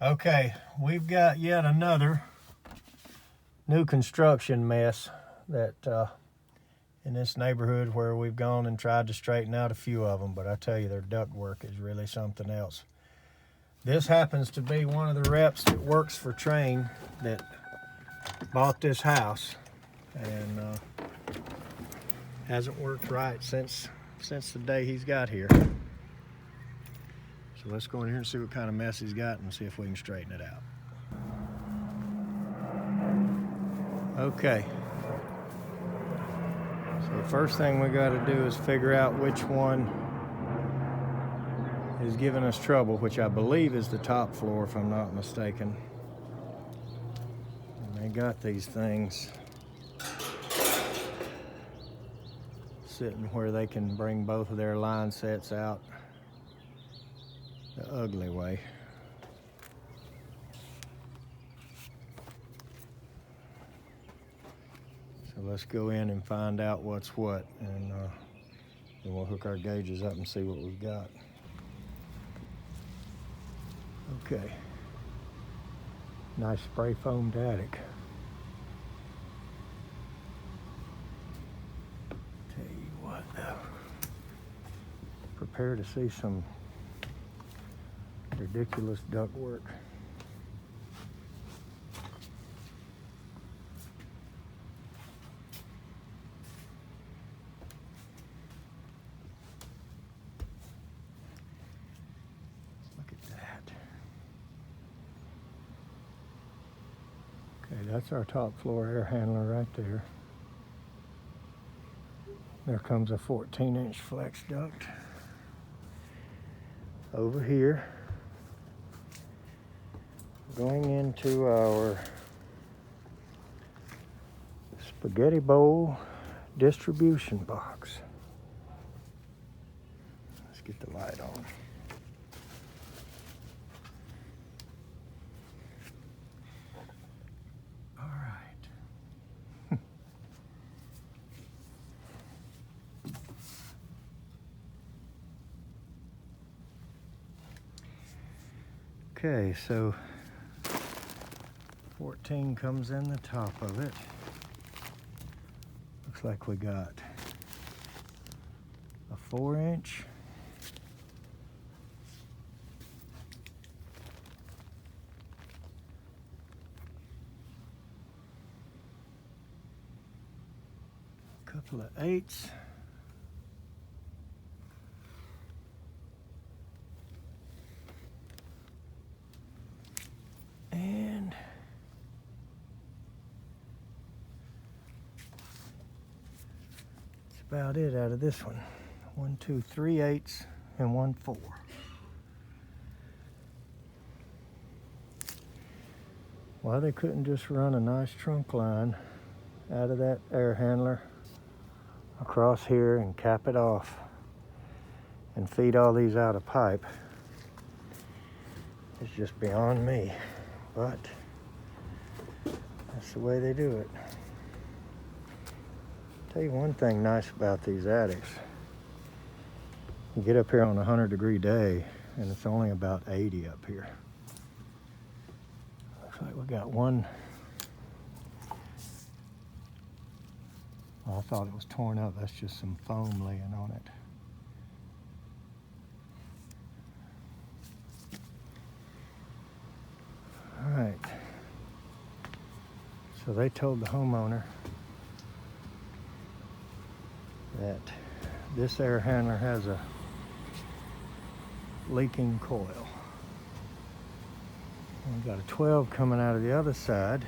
Okay, we've got yet another new construction mess that in this neighborhood where we've gone and tried to straighten out a few of them, but I tell you, their ductwork is really something else. This happens to be one of the reps that works for Trane that bought this house, and hasn't worked right since the day he's got here. So let's go in here and see what kind of mess he's got and see if we can straighten it out. Okay. So the first thing we got to do is figure out which one is giving us trouble, which I believe is the top floor if I'm not mistaken. And they got these things sitting where they can bring both of their line sets out the ugly way. So let's go in and find out what's what, and then we'll hook our gauges up and see what we've got. Okay. Nice spray foamed attic. Tell you what though, prepare to see some ridiculous ductwork. Look at that. Okay, that's our top floor air handler right there. There comes a 14-inch flex duct. Over here, going into our spaghetti bowl distribution box. Let's get the light on. All right. Okay, so 14 comes in the top of it. Looks like we got a 4-inch, a couple of 8s, and that's about it out of this one. 1, 2, 3 8s and 1 4. Why they couldn't just run a nice trunk line out of that air handler across here and cap it off and feed all these out of pipe, it's just beyond me, but that's the way they do it. Tell you one thing nice about these attics. You get up here on a 100-degree day and it's only about 80 up here. Looks like we got one. Oh, I thought it was torn up. That's just some foam laying on it. All right. So they told the homeowner that this air handler has a leaking coil. We've got a 12 coming out of the other side,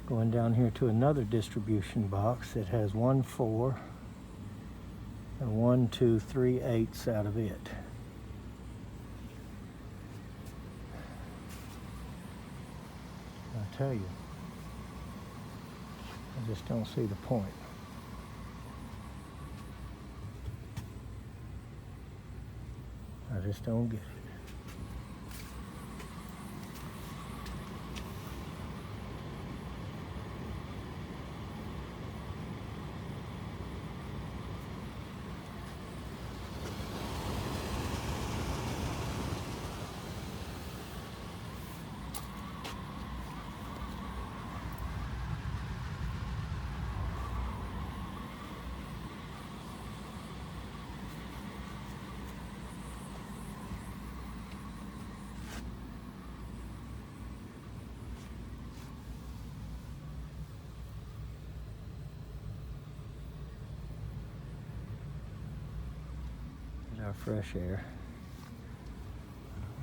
going down here to another distribution box that has 1 4 and 1, 2, 3 8s out of it. I tell you, I just don't see the point. I just don't get it. our fresh air.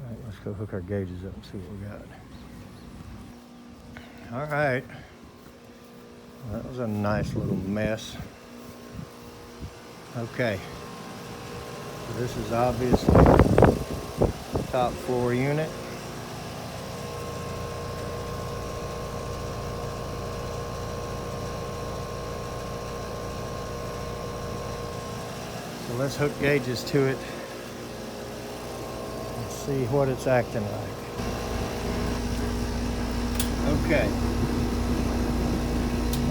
All right, let's go hook our gauges up and see what we got. All right, that was a nice little mess. Okay, so this is obviously top floor unit. So let's hook gauges to it and see what it's acting like. Okay.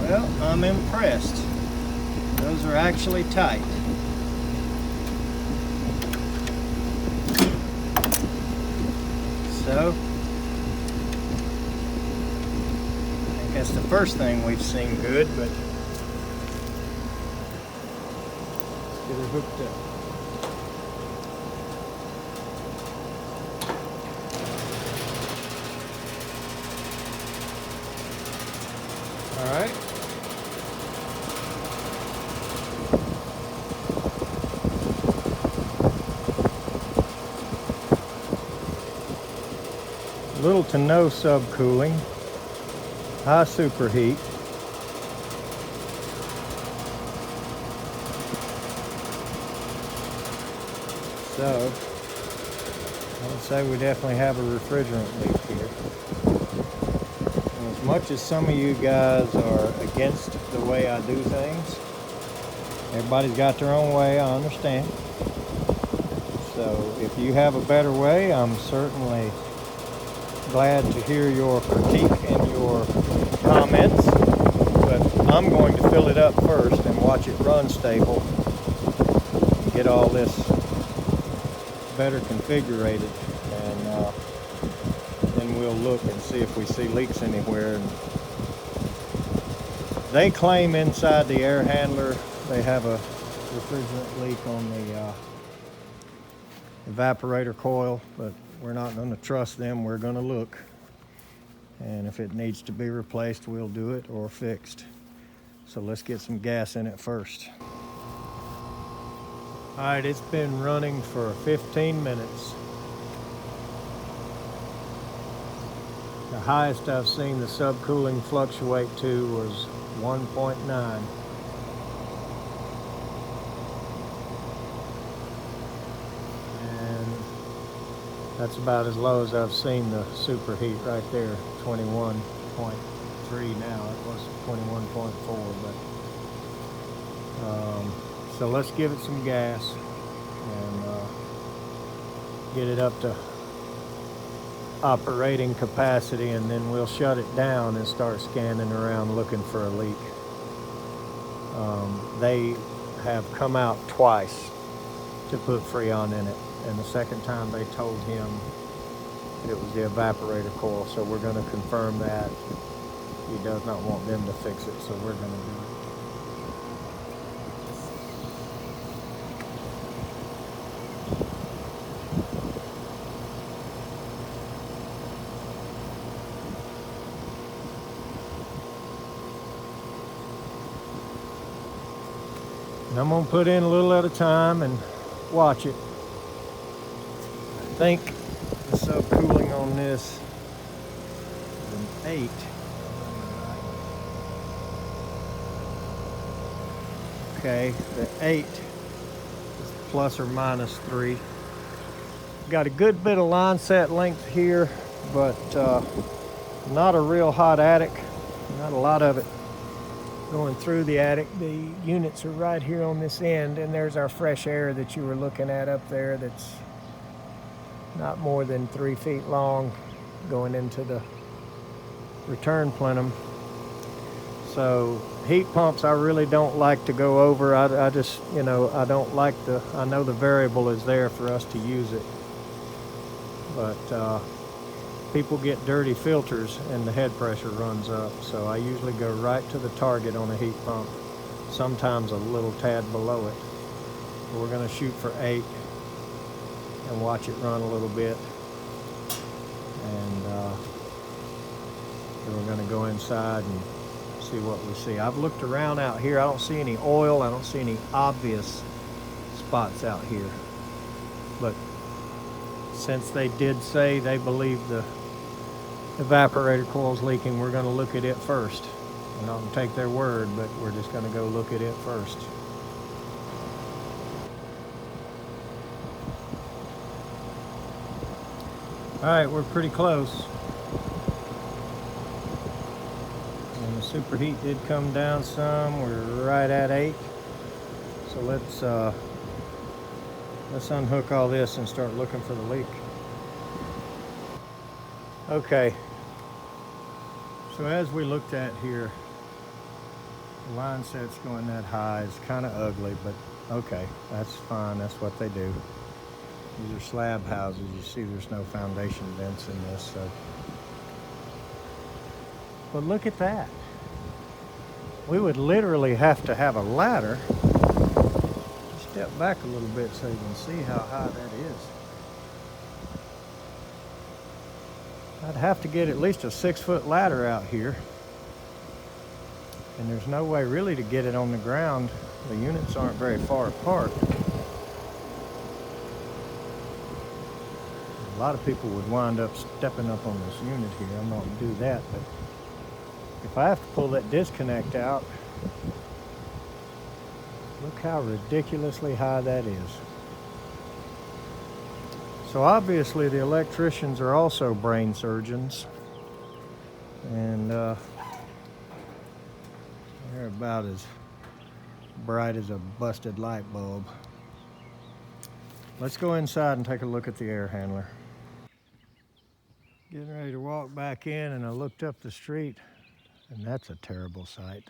Well, I'm impressed. Those are actually tight. So, I guess the first thing we've seen good, but let's get her hooked up. All right. Little to no subcooling, high superheat. So, I would say we definitely have a refrigerant leak here. And as much as some of you guys are against the way I do things, everybody's got their own way, I understand. So, if you have a better way, I'm certainly glad to hear your critique and your comments, but I'm going to fill it up first and watch it run stable and get all this better configured, and then we'll look and see if we see leaks anywhere. And they claim inside the air handler they have a refrigerant leak on the evaporator coil, but we're not going to trust them. We're going to look, and if it needs to be replaced, we'll do it, or fixed. So let's get some gas in it first. All right, it's been running for 15 minutes. The highest I've seen the subcooling fluctuate to was 1.9. That's about as low as I've seen the superheat right there, 21.3 now. It was 21.4, but so let's give it some gas and get it up to operating capacity, and then we'll shut it down and start scanning around looking for a leak. They have come out twice to put Freon in it, and the second time they told him it was the evaporator coil, so we're going to confirm that. He does not want them to fix it, so we're going to do it. And I'm going to put in a little at a time and watch it. I think the subcooling on this is an 8. Okay, the 8 is plus or minus 3. Got a good bit of line set length here, but not a real hot attic. Not a lot of it going through the attic. The units are right here on this end, and there's our fresh air that you were looking at up there that's not more than 3 feet long going into the return plenum. So heat pumps I really don't like to go over. I just, you know, I don't like I know the variable is there for us to use it, but people get dirty filters and the head pressure runs up. So I usually go right to the target on a heat pump, sometimes a little tad below it. But we're going to shoot for 8 and watch it run a little bit. And then we're going to go inside and see what we see. I've looked around out here. I don't see any oil. I don't see any obvious spots out here. but since they did say they believe the evaporator coil's leaking, we're going to look at it first. We're not going to take their word, but we're just going to go look at it first. Alright, we're pretty close. And the superheat did come down some. We're right at 8. So let's unhook all this and start looking for the leak. Okay. So as we looked at here, the line set's going that high. It's kind of ugly, but okay, that's fine. That's what they do. These are slab houses. You see there's no foundation vents in this. So. But look at that. We would literally have to have a ladder. Step back a little bit so you can see how high that is. I'd have to get at least a 6-foot ladder out here. And there's no way really to get it on the ground. The units aren't very far apart. A lot of people would wind up stepping up on this unit here. I'm not going to do that, but if I have to pull that disconnect out, look how ridiculously high that is. So obviously the electricians are also brain surgeons, and they're about as bright as a busted light bulb. Let's go inside and take a look at the air handler. Getting ready to walk back in, and I looked up the street, and that's a terrible sight.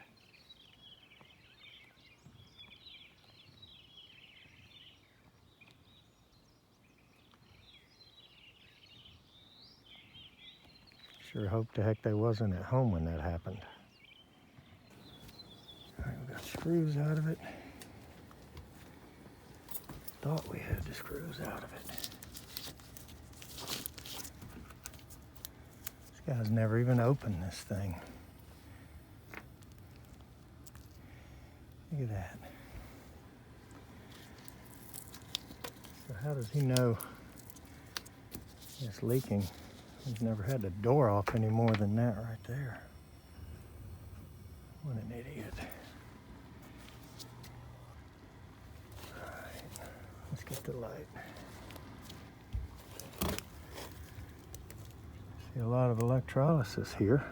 Sure hope to heck they wasn't at home when that happened. All right, we got screws out of it. Thought we had the screws out of it. This guy's never even opened this thing. Look at that. So how does he know it's leaking? He's never had the door off any more than that right there. What an idiot. All right, let's get the light. See a lot of electrolysis here.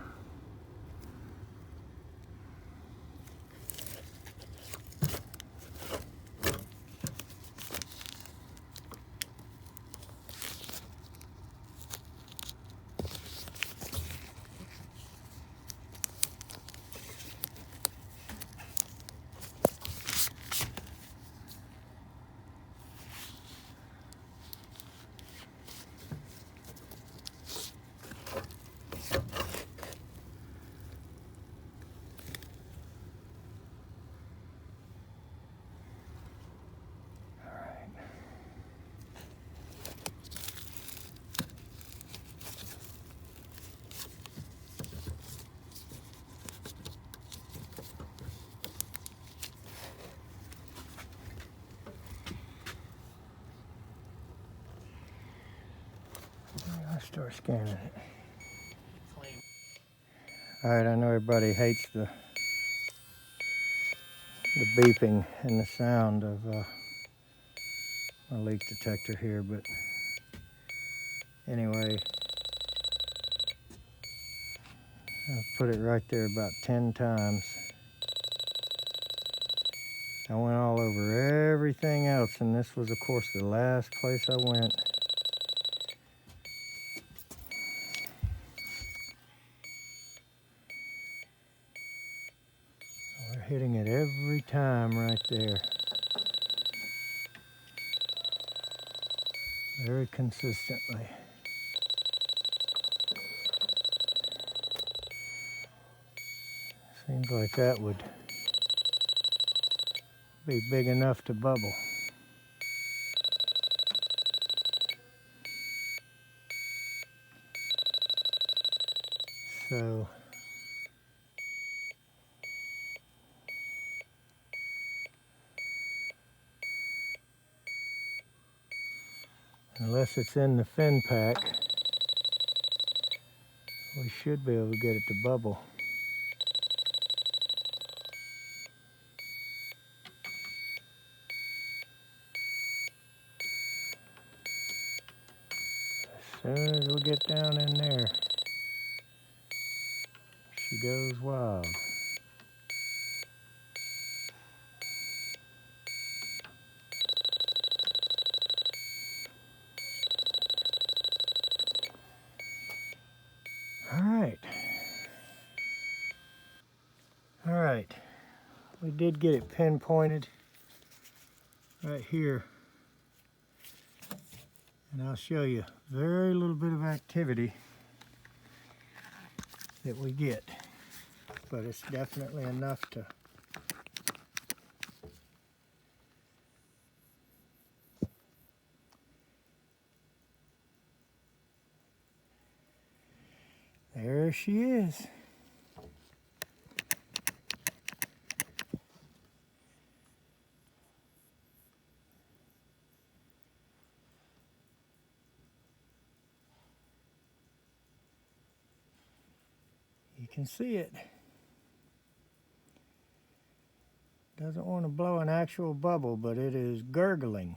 Let's start scanning it. All right, I know everybody hates the beeping and the sound of my leak detector here, but anyway, I've put it right there about 10 times. I went all over everything else, and this was, of course, the last place I went. We're hitting it every time right there. Very consistently. Seems like that would be big enough to bubble. So Unless it's in the fin pack, we should be able to get it to bubble. As soon as we get down in there, she goes wild. All right, we did get it pinpointed right here, and I'll show you very little bit of activity that we get, but it's definitely enough to there she is. You can see it. Doesn't want to blow an actual bubble, but it is gurgling.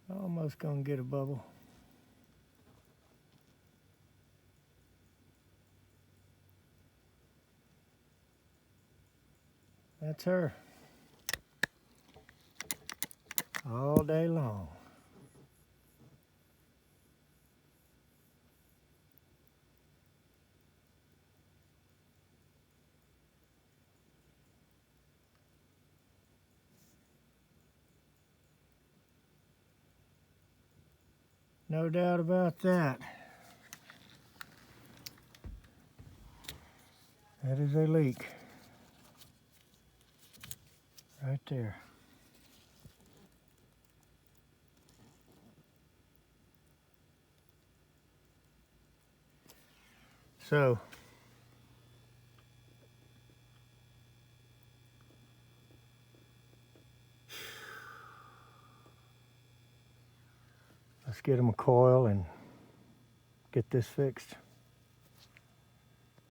Almost gonna get a bubble. That's her. All day long. No doubt about that. That is a leak. Right there. So, let's get them a coil and get this fixed.